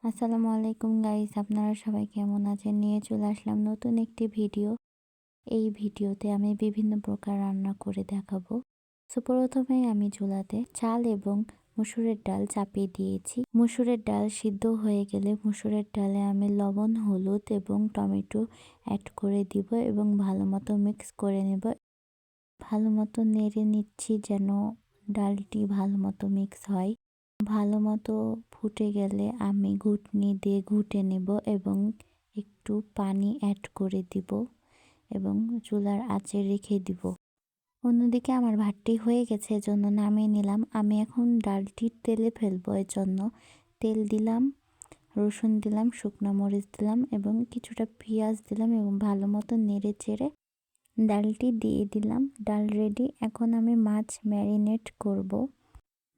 আসসালামু আলাইকুম গাইস, আপনারা সবাই কেমন আছেন? নিয়ে চলে আসলাম নতুন একটি ভিডিও। এই ভিডিওতে আমি বিভিন্ন প্রকার রান্না করে দেখাবো। প্রথমে আমি চুলাতে চাল এবং মসুরের ডাল চাপিয়ে দিয়েছি। মসুরের ডাল সিদ্ধ হয়ে গেলে মসুরের ডালে আমি লবণ, হলুদ এবং টমেটো অ্যাড করে দিব এবং ভালো মতো মিক্স করে নেব। ভালো মতো নেড়ে নিচ্ছি যেন ডালটি ভালো মতো মিক্স হয়। ভালো মতো ফুটে গেলে আমি ঘুটনি দিয়ে ঘুটে নেব এবং একটু পানি অ্যাড করে দিব এবং চুলার আঁচে রেখে দিব। অন্যদিকে আমার ভাতটি হয়ে গেছে, এজন্য নামিয়ে নিলাম। আমি এখন ডালটি তেলে ফেলবো, এর জন্য তেল দিলাম, রসুন দিলাম, শুকনো মরিচ দিলাম এবং কিছুটা পেঁয়াজ দিলাম এবং ভালো মতো নেড়ে চেড়ে ডালটি দিয়ে দিলাম। ডাল রেডি। এখন আমি মাছ ম্যারিনেট করব।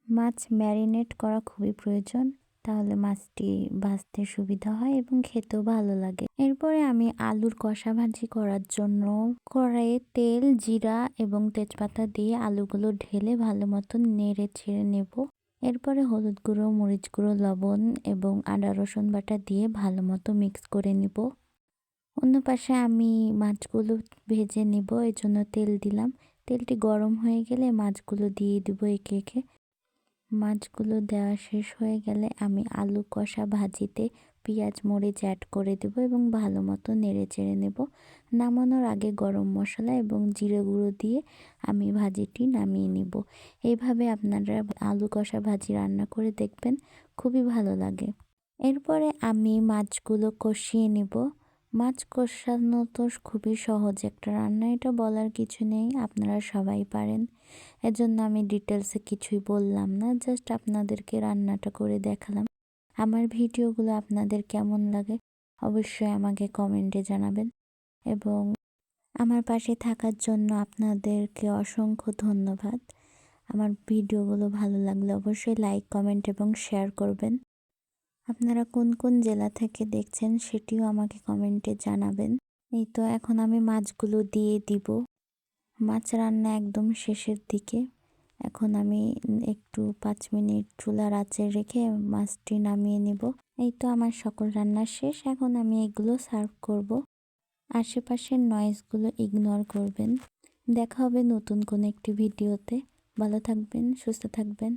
মাছ ম্যারিনেট করা খুবই প্রয়োজন, তাহলে মাছটি ভাজতে সুবিধা হয় এবং খেতেও ভালো লাগে। এরপরে আমি আলুর কষা ভাজি করার জন্য কড়াইয়ে তেল, জিরা এবং তেজপাতা দিয়ে আলুগুলো ঢেলে ভালো মতো নেড়ে ছেড়ে নেব। এরপরে হলুদ গুঁড়ো, মরিচ গুঁড়ো, লবণ এবং আদা রসুন বাটা দিয়ে ভালো মতো মিক্স করে নিব। অন্য পাশে আমি মাছগুলো ভেজে নেব, এর জন্য তেল দিলাম। তেলটি গরম হয়ে গেলে মাছগুলো দিয়ে দিব একে একে। মাছগুলো দেওয়া শেষ হয়ে গেলে আমি আলু কষা ভাজিতে পেঁয়াজ, মরিচ অ্যাড করে দেব এবং ভালো মতো নেড়ে চেড়ে নেব। নামানোর আগে গরম মশলা এবং জিরে গুঁড়ো দিয়ে আমি ভাজিটি নামিয়ে নেব। এইভাবে আপনারা আলু কষা ভাজি রান্না করে দেখবেন, খুবই ভালো লাগে। এরপরে আমি মাছগুলো কষিয়ে নেব। মাছ কষানো তো খুবই সহজ একটা রান্না, এটা বলার কিছু নেই, আপনারা সবাই পারেন। এজন্য আমি ডিটেলসে কিছুই বললাম না, জাস্ট আপনাদেরকে রান্নাটা করে দেখালাম। আমার ভিডিওগুলো আপনাদের কেমন লাগে অবশ্যই আমাকে কমেন্টে জানাবেন এবং আমার পাশে থাকার জন্য আপনাদেরকে অসংখ্য ধন্যবাদ। আমার ভিডিওগুলো ভালো লাগলে অবশ্যই লাইক, কমেন্ট এবং শেয়ার করবেন। আপনারা কোন কোন জেলা থেকে দেখছেন সেটিও আমাকে কমেন্টে জানাবেন। এই তো এখন আমি মাছগুলো দিয়ে দিব। মাছ রান্না একদম শেষের দিকে। এখন আমি একটু 5 মিনিট চুলার আঁচে রেখে মাছটি নামিয়ে নেব। এই তো আমার সকল রান্না শেষ। এখন আমি এগুলো সার্ভ করব। আশেপাশের নয়েজগুলো ইগনোর করবেন। দেখা হবে নতুন কোনো একটি ভিডিওতে। ভালো থাকবেন, সুস্থ থাকবেন।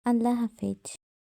আল্লাহ হাফেজ।